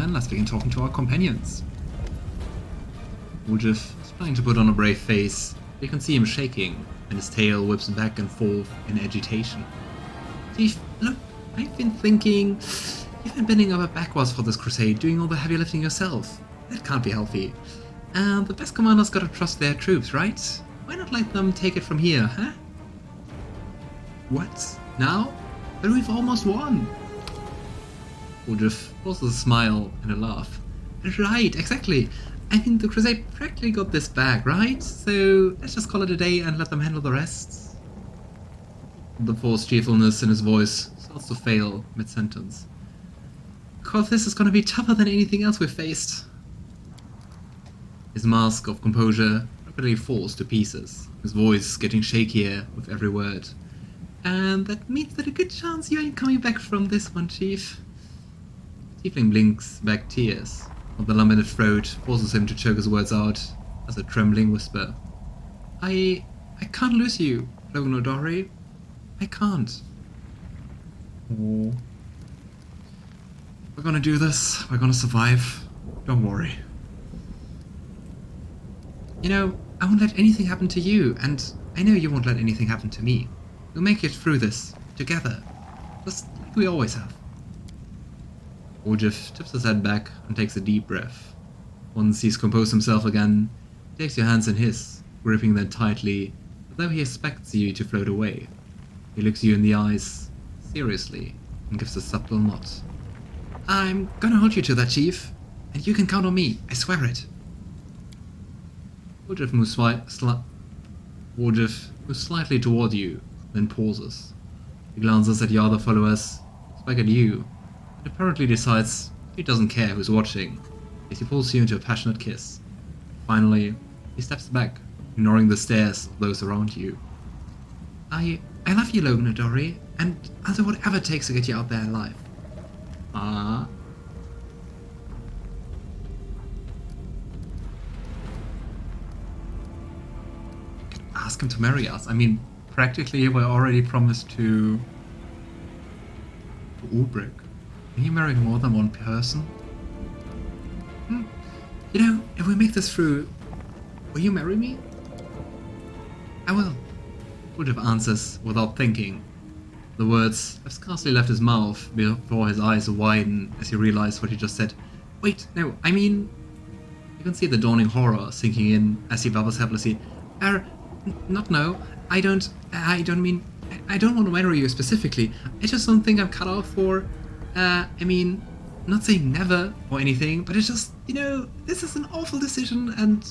then let's begin talking to our companions. Woljif is trying to put on a brave face. You can see him shaking, and his tail whips back and forth in agitation. Chief, look, I've been thinking, you've been bending over backwards for this crusade, doing all the heavy lifting yourself. That can't be healthy. And the best commanders gotta trust their troops, right? Why not let them take it from here, huh? What? Now? But we've almost won! Woljif forces a smile and a laugh. Right, exactly. I mean, the crusade practically got this back, right? So let's just call it a day and let them handle the rest. The forced cheerfulness in his voice starts to fail mid-sentence. Because this is gonna be tougher than anything else we've faced. His mask of composure rapidly falls to pieces, his voice getting shakier with every word. And that means that a good chance you ain't coming back from this one, Chief. Tiefling blinks back tears, but the lump in his throat forces him to choke his words out as a trembling whisper. I can't lose you, Logan Aldori. I can't. Oh. We're gonna do this. We're gonna survive. Don't worry. You know, I won't let anything happen to you, and I know you won't let anything happen to me. We'll make it through this, together. Just like we always have. Woljif tips his head back and takes a deep breath. Once he's composed himself again, he takes your hands in his, gripping them tightly, as though he expects you to float away. He looks you in the eyes, seriously, and gives a subtle nod. I'm gonna hold you to that, Chief, and you can count on me, I swear it. Woljif moves slightly toward you, then pauses. He glances at your other followers, back at you, and apparently decides he doesn't care who's watching, as he pulls you into a passionate kiss. Finally, he steps back, ignoring the stares of those around you. I love you, Logan Aldori, and I'll do whatever it takes to get you out there alive. Ask him to marry us. I mean, practically we're already promised to Ulbrig. Can you marry more than one person? You know, if we make this through, will you marry me? I will. Woljif answers without thinking. The words have scarcely left his mouth before his eyes widen as he realizes what he just said. Wait, no, I mean... You can see the dawning horror sinking in as he babbles helplessly. Not no. I don't mean... I don't want to marry you specifically. I just don't think I'm cut out for... I mean... Not saying never or anything, but it's just, you know, this is an awful decision and...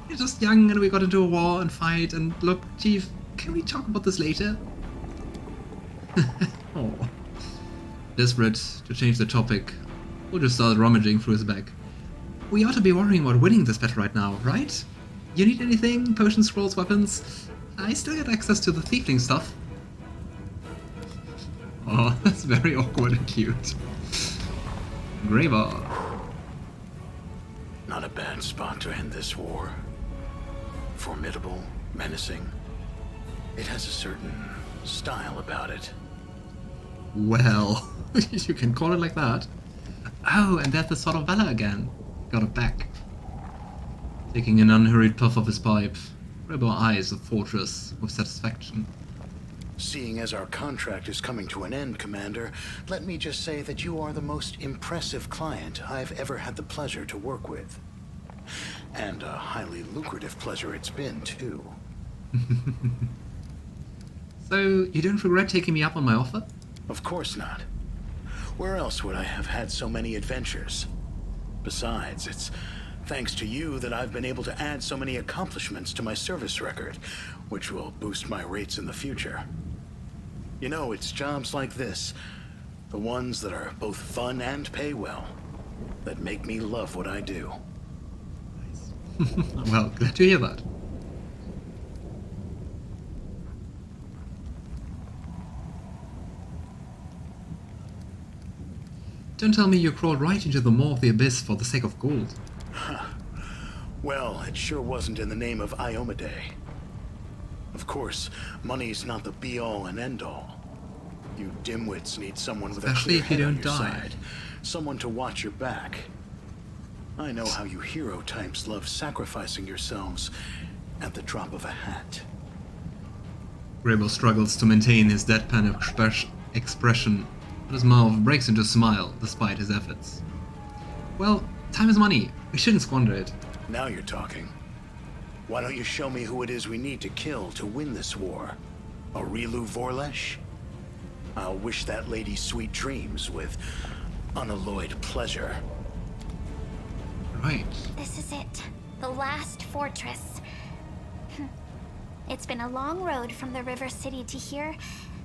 You're just young and we got into a war and fight and look, Chief, can we talk about this later? Oh. Desperate to change the topic, Woljif started rummaging through his bag. We ought to be worrying about winning this battle right now, right? You need anything? Potions, scrolls, weapons? I still get access to the tiefling stuff. Oh, that's very awkward and cute. Greybor. Not a bad spot to end this war. Formidable, menacing. It has a certain style about it. Well, you can call it like that. Oh, and there's the Sword of Valor again. Got it back. Taking an unhurried puff of his pipe, Greybor eyes the fortress with satisfaction. Seeing as our contract is coming to an end, Commander, let me just say that you are the most impressive client I've ever had the pleasure to work with. And a highly lucrative pleasure it's been, too. So, you don't regret taking me up on my offer? Of course not. Where else would I have had so many adventures? Besides, it's thanks to you that I've been able to add so many accomplishments to my service record, which will boost my rates in the future. You know, it's jobs like this, the ones that are both fun and pay well, that make me love what I do. Nice. Well, glad to hear that. Don't tell me you crawled right into the maw of the abyss for the sake of gold. Well, it sure wasn't in the name of Iomedae. Of course, money's not the be-all and end-all. You dimwits need someone with Especially a if clear you head on don't your die. side. someone to watch your back. I know how you hero types love sacrificing yourselves at the drop of a hat. Greybor struggles to maintain his deadpan expression, but his mouth breaks into a smile despite his efforts. Well, time is money. We shouldn't squander it. Now you're talking. Why don't you show me who it is we need to kill to win this war? Aurilu Vorlesh? I'll wish that lady sweet dreams with unalloyed pleasure. Right. This is it. The last fortress. It's been a long road from the river city to here.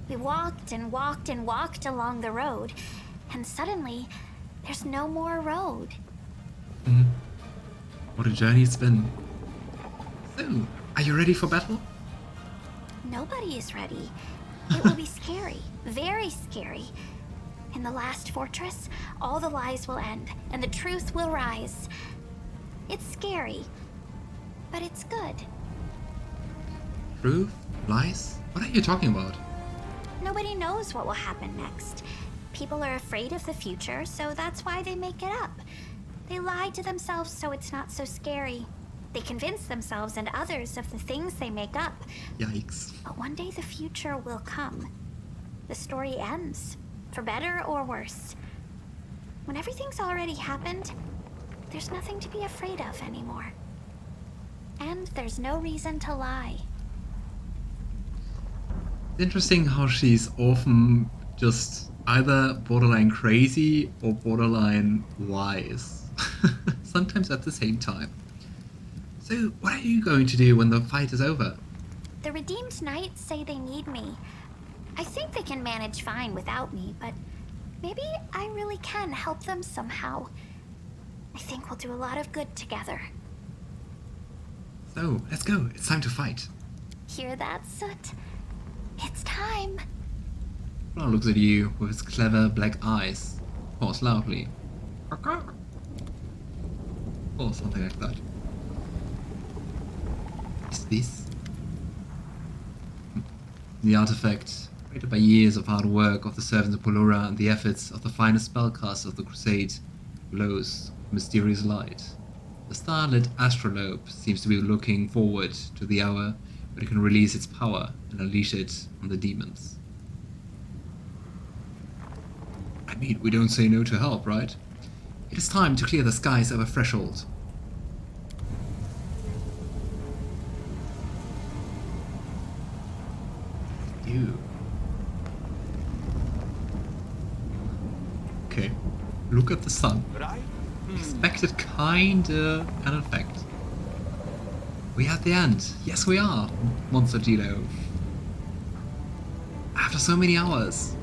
We walked and walked and walked along the road, and suddenly, there's no more road. What a journey it's been. So, are you ready for battle? Nobody is ready. It will be scary, very scary. In the last fortress, all the lies will end, and the truth will rise. It's scary, but it's good. Truth? Lies? What are you talking about? Nobody knows what will happen next. People are afraid of the future, so that's why they make it up. They lie to themselves so it's not so scary. They convince themselves and others of the things they make up. Yikes. But one day the future will come. The story ends, for better or worse. When everything's already happened, there's nothing to be afraid of anymore. And there's no reason to lie. It's interesting how she's often just either borderline crazy or borderline wise. Sometimes at the same time. So, what are you going to do when the fight is over? The Redeemed Knights say they need me. I think they can manage fine without me, but maybe I really can help them somehow. I think we'll do a lot of good together. So, let's go. It's time to fight. Hear that, Soot? It's time. Ron looks at you with his clever black eyes. Pause loudly. Or something like that. Is this? The artifact, created by years of hard work of the servants of Polora and the efforts of the finest spellcasters of the Crusade, glows with mysterious light. The starlit astrolabe seems to be looking forward to the hour when it can release its power and unleash it on the demons. I mean, we don't say no to help, right? It is time to clear the skies of our threshold. You. Okay. Look at the sun. Expected kinda an effect. We at the end. Yes, we are, Monster Gilo. After so many hours.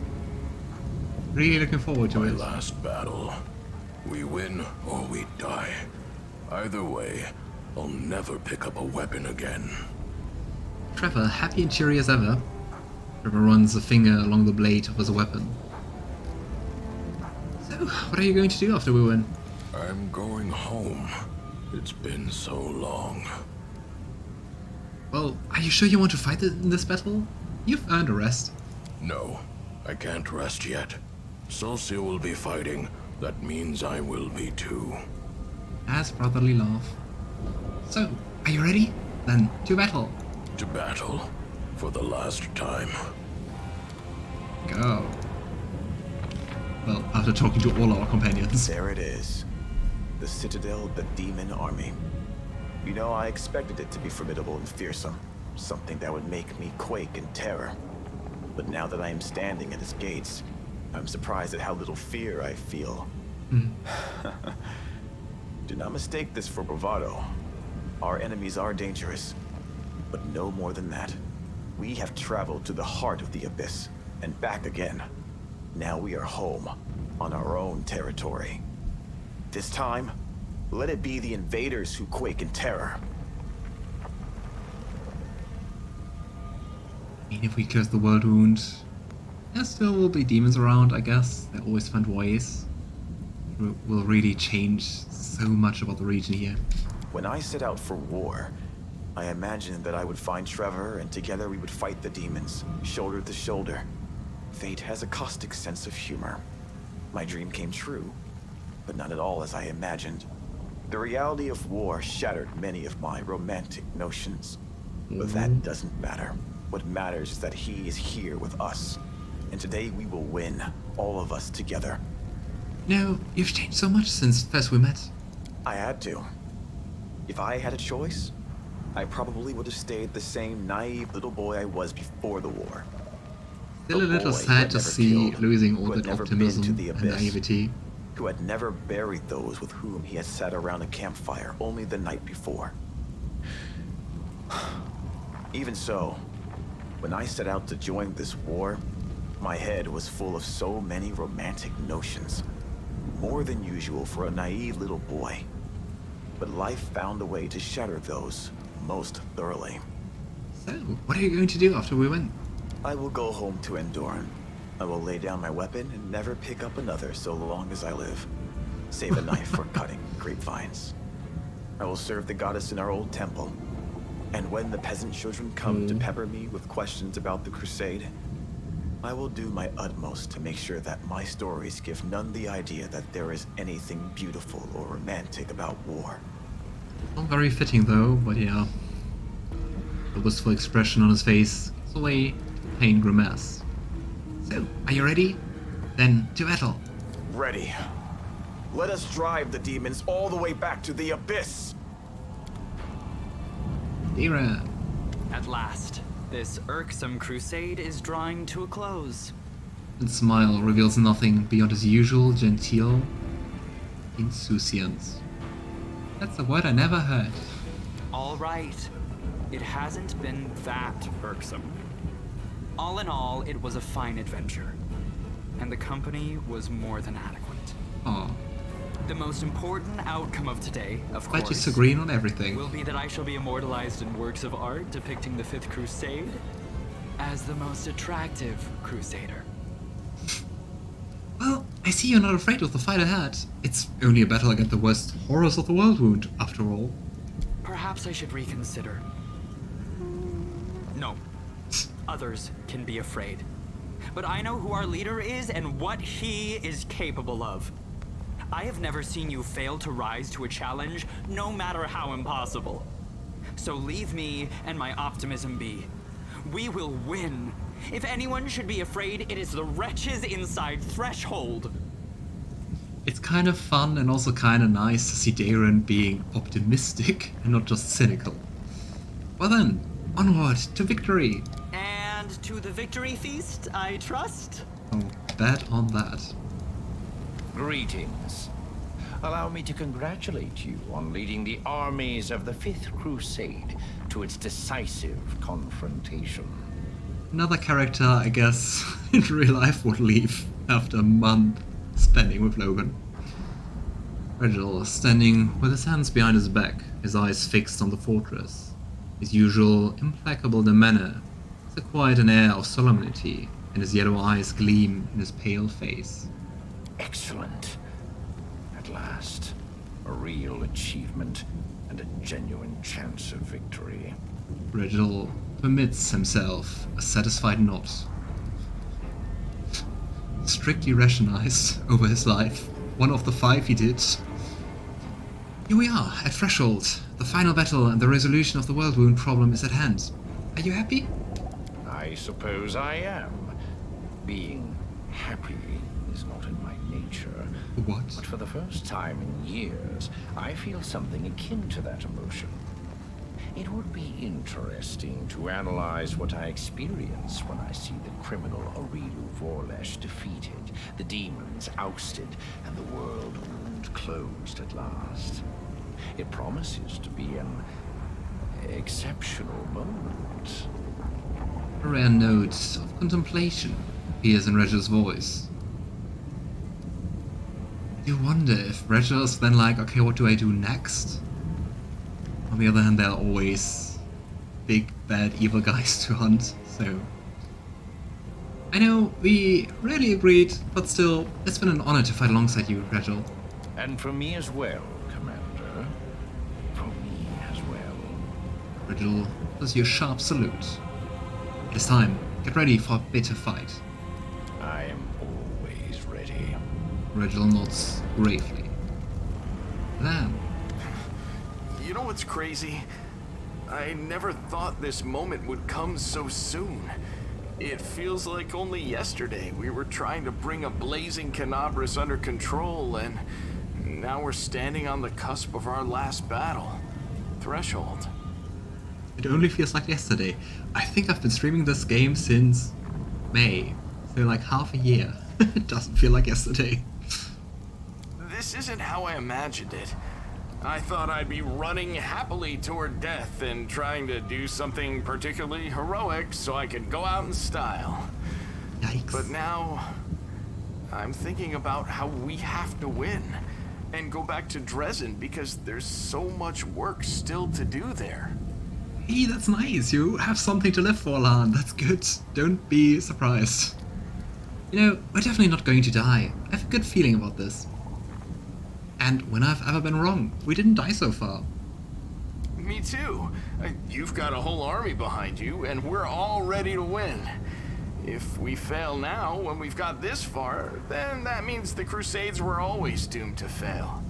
Really looking forward to My it. last battle. We win or we die. Either way, I'll never pick up a weapon again. Trevor, happy and cheery as ever. Trevor runs a finger along the blade of his weapon. So, what are you going to do after we win? I'm going home. It's been so long. Well, are you sure you want to fight in this battle? You've earned a rest. No, I can't rest yet. Sosiel will be fighting. That means I will be too. As brotherly laugh. So, are you ready? Then, to battle. To battle for the last time. Go. Well, after talking to all our companions. There it is. The Citadel of the Demon Army. You know, I expected it to be formidable and fearsome. Something that would make me quake in terror. But now that I am standing at its gates, I'm surprised at how little fear I feel. Do not mistake this for bravado. Our enemies are dangerous, but no more than that. We have traveled to the heart of the Abyss, and back again. Now we are home, on our own territory. This time, let it be the invaders who quake in terror. I mean, if we close the world wound, there still will be demons around, I guess. They always find ways. It will really change so much about the region here. When I set out for war, I imagined that I would find Trevor and together we would fight the demons, shoulder to shoulder. Fate has a caustic sense of humor. My dream came true. but not at all as I imagined. The reality of war shattered many of my romantic notions. But that doesn't matter. What matters is that he is here with us. And today we will win, all of us together. No, you've changed so much since first we met. I had to. If I had a choice, I probably would have stayed the same naive little boy I was before the war. Still The a little boy who sad had to never see killed, losing all who had that never optimism been to the and abyss, naivety. who had never buried those with whom he had sat around a campfire only the night before. Even so, when I set out to join this war, my head was full of so many romantic notions. More than usual for a naive little boy. But life found a way to shatter those most thoroughly. So, what are you going to do after we win? I will go home to Andoran. I will lay down my weapon and never pick up another so long as I live. Save a knife for cutting grapevines. I will serve the goddess in our old temple. And when the peasant children come to pepper me with questions about the crusade, I will do my utmost to make sure that my stories give none the idea that there is anything beautiful or romantic about war. Not very fitting though, but yeah. The wistful expression on his face gives away the pain grimace. So, are you ready? Then, to battle. Ready. Let us drive the demons all the way back to the abyss! Daeran. At last, this irksome crusade is drawing to a close. His smile reveals nothing beyond his usual genteel insouciance. That's a word I never heard. All right. It hasn't been that irksome. All in all, it was a fine adventure. And the company was more than adequate. Aw, The most important outcome of today, of quite course, disagreeing on everything. will be that I shall be immortalized in works of art depicting the Fifth Crusade as the most attractive crusader. Well, I see you're not afraid of the fight ahead. It's only a battle against the worst horrors of the Worldwound, after all. Perhaps I should reconsider. No. Others can be afraid. But I know who our leader is and what he is capable of. I have never seen you fail to rise to a challenge, no matter how impossible. So leave me and my optimism be. We will win. If anyone should be afraid, it is the wretches inside Threshold. It's kind of fun and also kind of nice to see Daeran being optimistic and not just cynical. Well then, onward to victory! And to the victory feast, I trust? Oh, bet on that. Greetings. Allow me to congratulate you on leading the armies of the Fifth Crusade to its decisive confrontation. Another character, I guess, in real life would leave after a month spending with Logan. Regill, standing with his hands behind his back, his eyes fixed on the fortress. His usual implacable demeanor has acquired an air of solemnity, and his yellow eyes gleam in his pale face. Excellent. At last, a real achievement and a genuine chance of victory. Regill permits himself a satisfied nod. Strictly rationalized over his life, one of the 5 he did. Here we are, at Threshold. The final battle and the resolution of the Worldwound problem is at hand. Are you happy? I suppose I am. Being happy is not in my nature. What? But for the first time in years, I feel something akin to that emotion. It would be interesting to analyze what I experience when I see the criminal Aurilu Vorlesh defeated, the demons ousted, and the Worldwound closed at last. It promises to be an exceptional moment. A rare note of contemplation appears in Regill's voice. You wonder if Regill's then like, okay, what do I do next? On the other hand, there are always big, bad, evil guys to hunt, so... I know, we rarely agreed, but still, it's been an honor to fight alongside you, Regill. And for me as well, Commander. For me as well. Regill does you a sharp salute. It is time. Get ready for a bitter fight. I am always ready. Regill nods gravely. Lann. You know what's crazy? I never thought this moment would come so soon. It feels like only yesterday we were trying to bring a blazing Kenabres under control, and now we're standing on the cusp of our last battle. Threshold. It only feels like yesterday. I think I've been streaming this game since May, so like half a year. It doesn't feel like yesterday. This isn't how I imagined it. I thought I'd be running happily toward death and trying to do something particularly heroic so I could go out in style. Yikes. But now, I'm thinking about how we have to win and go back to Dresden because there's so much work still to do there. Hey, that's nice. You have something to live for, Lann. That's good. Don't be surprised. You know, we're definitely not going to die. I have a good feeling about this. And when I've ever been wrong, we didn't die so far. Me too. You've got a whole army behind you, and we're all ready to win. If we fail now, when we've got this far, then that means the Crusades were always doomed to fail.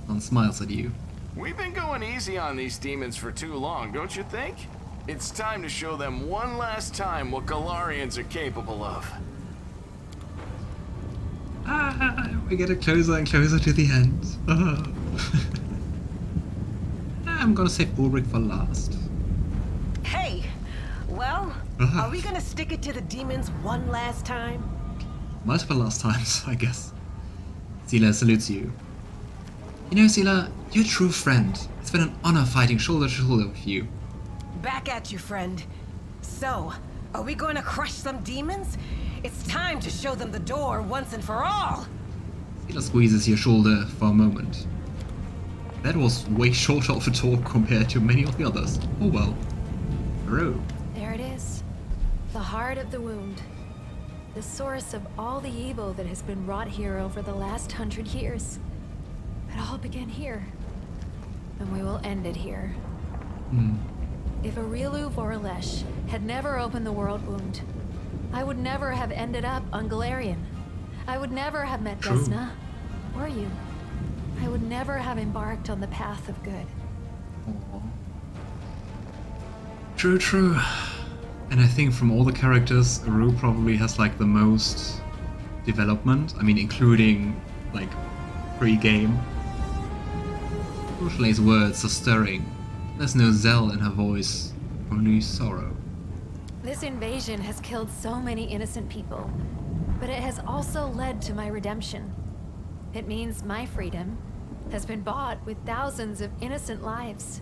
Lann smiles at you. We've been going easy on these demons for too long, don't you think? It's time to show them one last time what Golarions are capable of. We're getting closer and closer to the end. I'm gonna save Ulbrig for last. Hey! Well, are we gonna stick it to the demons one last time? Multiple last times, I guess. Seelah salutes you. You know, Seelah, you're a true friend. It's been an honor fighting shoulder to shoulder with you. Back at you, friend. So, are we going to crush some demons? It's time to show them the door once and for all! Seelah squeezes your shoulder for a moment. That was way shorter of a talk compared to many of the others. Oh well. Hello. There it is. The heart of the wound. The source of all the evil that has been wrought here over the last 100 years. It all began here. And we will end it here. If Aurilu Vorlesh had never opened the world wound, I would never have ended up on Golarion. I would never have met True. Desna, or you. I would never have embarked on the path of good. True, true. And I think from all the characters, Aru probably has like the most development. I mean, including like pre-game. Arueshalae's words are stirring. There's no Zell in her voice, only sorrow. This invasion has killed so many innocent people, but it has also led to my redemption. It means my freedom has been bought with thousands of innocent lives.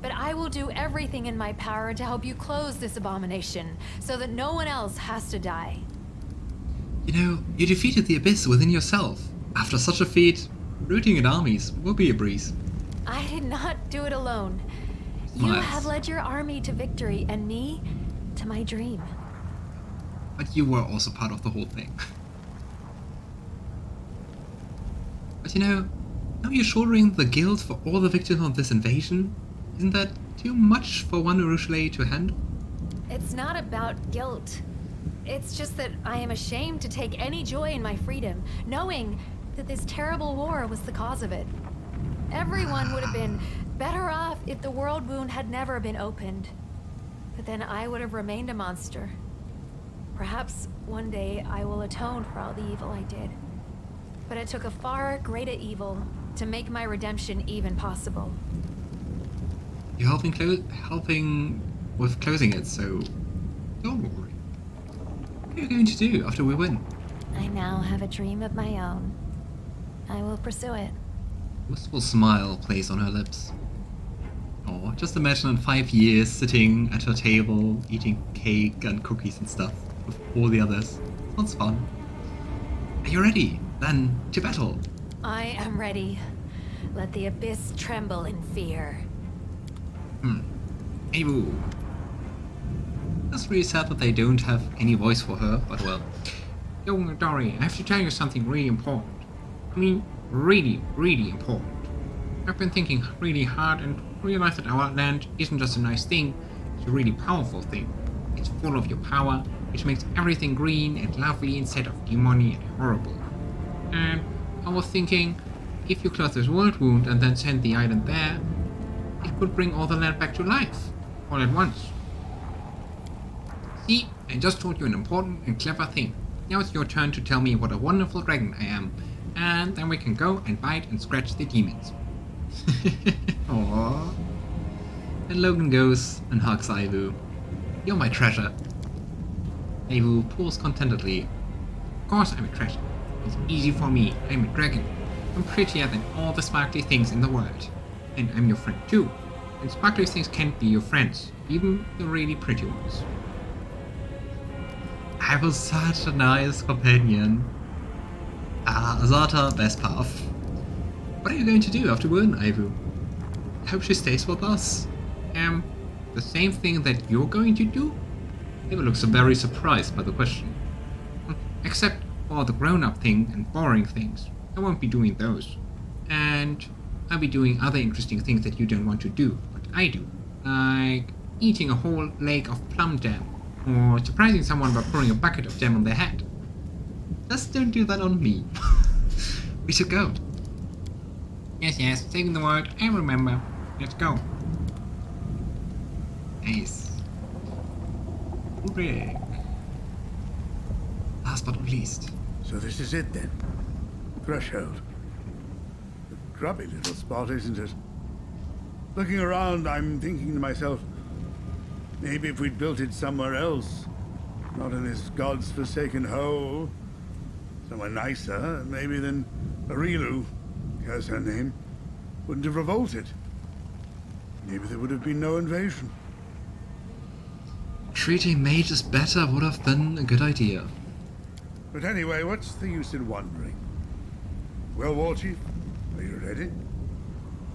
But I will do everything in my power to help you close this abomination, so that no one else has to die. You know, you defeated the Abyss within yourself. After such a feat, rooting in armies will be a breeze. I did not do it alone. You Smiles. have led your army to victory, and me to my dream. But you were also part of the whole thing. But you know, now you're shouldering the guilt for all the victims of this invasion? Isn't that too much for one Arueshalae to handle? It's not about guilt. It's just that I am ashamed to take any joy in my freedom, knowing that this terrible war was the cause of it. Everyone would have been better off if the world wound had never been opened. But then I would have remained a monster. Perhaps one day I will atone for all the evil I did. But it took a far greater evil to make my redemption even possible. You're helping with closing it, so don't worry. What are you going to do after we win? I now have a dream of my own. I will pursue it. A wistful smile plays on her lips. Oh, just imagine in 5 years sitting at her table, eating cake and cookies and stuff with all the others. Sounds fun. Are you ready? Then to battle. I am ready. Let the abyss tremble in fear. Abu. That's really sad that they don't have any voice for her, but well. Logan Aldori, I have to tell you something really important. I mean, really, really important. I've been thinking really hard and realized that our land isn't just a nice thing, it's a really powerful thing. It's full of your power, which makes everything green and lovely instead of demonic and horrible. And I was thinking, if you close this Worldwound and then send the island there, it could bring all the land back to life, all at once. See, I just told you an important and clever thing. Now it's your turn to tell me what a wonderful dragon I am, and then we can go and bite and scratch the demons. Aww. And Logan goes and hugs Ivu. You're my treasure. Ivu pulls contentedly. Of course I'm a treasure. It's easy for me. I'm a dragon. I'm prettier than all the sparkly things in the world. And I'm your friend too. And sparkly things can't be your friends, even the really pretty ones. I was such a nice companion. Azata, best path. What are you going to do after Wyrn, Ivu? I hope she stays with us. The same thing that you're going to do? Ivu looks very surprised by the question. Except for the grown-up thing and boring things. I won't be doing those. And I'll be doing other interesting things that you don't want to do, but I do. Like eating a whole lake of plum jam, or surprising someone by pouring a bucket of jam on their head. Just don't do that on me. We should go. Yes, saying the word, I remember. Let's go. Nice. Ulbrig. Last but not least. So this is it then? Threshold. A grubby little spot, isn't it? Looking around, I'm thinking to myself, maybe if we'd built it somewhere else, not in this god's forsaken hole, somewhere nicer, maybe than Arilu, curse her name, wouldn't have revolted. Maybe there would have been no invasion. Treating mages better would have been a good idea. But anyway, what's the use in wondering? Well, Woljif, are you ready?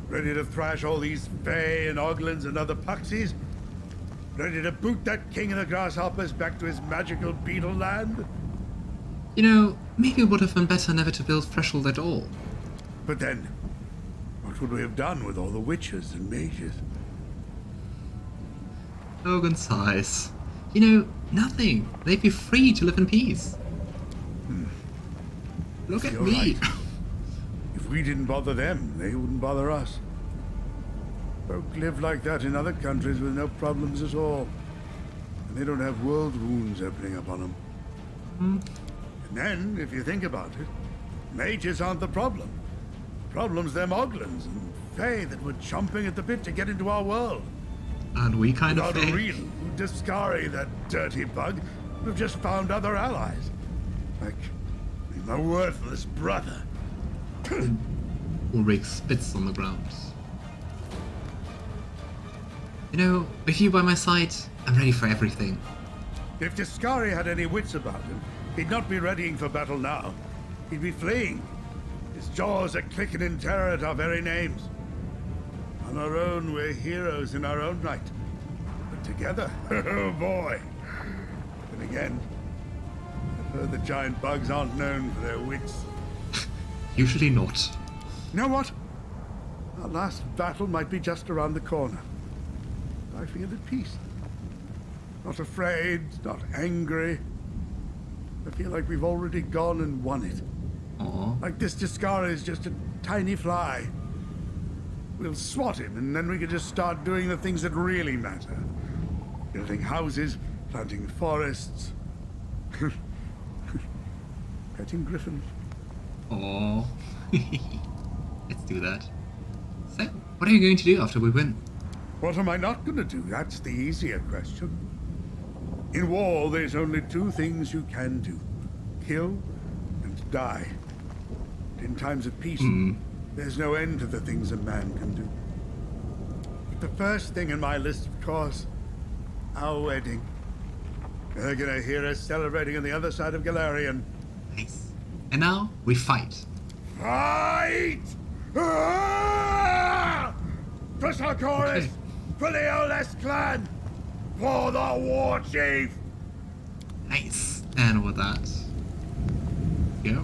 Ready to thrash all these Fae and Oglins and other puxies? Ready to boot that king of the grasshoppers back to his magical beetle land? You know, maybe it would have been better never to build Threshold at all. But then, what would we have done with all the witches and mages? Logan sighs. You know, nothing. They'd be free to live in peace. Look at You're me. right. If we didn't bother them, they wouldn't bother us. Folk live like that in other countries with no problems at all. And they don't have world wounds opening up on them. And then, if you think about it, mages aren't the problem. The problem's them Oglins and Fae that were chomping at the bit to get into our world. And we kind of Without a fail. real Deskari, that dirty bug, we've just found other allies. Like my worthless brother. Ulbrig spits on the ground. You know, with you by my side, I'm ready for everything. If Deskari had any wits about him, he'd not be readying for battle now. He'd be fleeing. His jaws are clicking in terror at our very names. On our own, we're heroes in our own right. But together, oh boy. Then again, I've heard the giant bugs aren't known for their wits. Usually not. You know what? Our last battle might be just around the corner. I feel at peace. Not afraid, not angry. I feel like we've already gone and won it. Aww. Like this Deskari is just a tiny fly. We'll swat him, and then we can just start doing the things that really matter. Building houses, planting forests. Petting griffins. Aww. Let's do that. So, what are you going to do after we win? What am I not going to do? That's the easier question. In war, there's only two things you can do. Kill and die. In times of peace, there's no end to the things a man can do. But the first thing in my list, of course, our wedding. They're gonna hear us celebrating on the other side of Golarion. Nice. And now, we fight. Fight! Ah! For Sarkorian! Okay. For the oldest clan! For the war chief! Nice. And with that, go.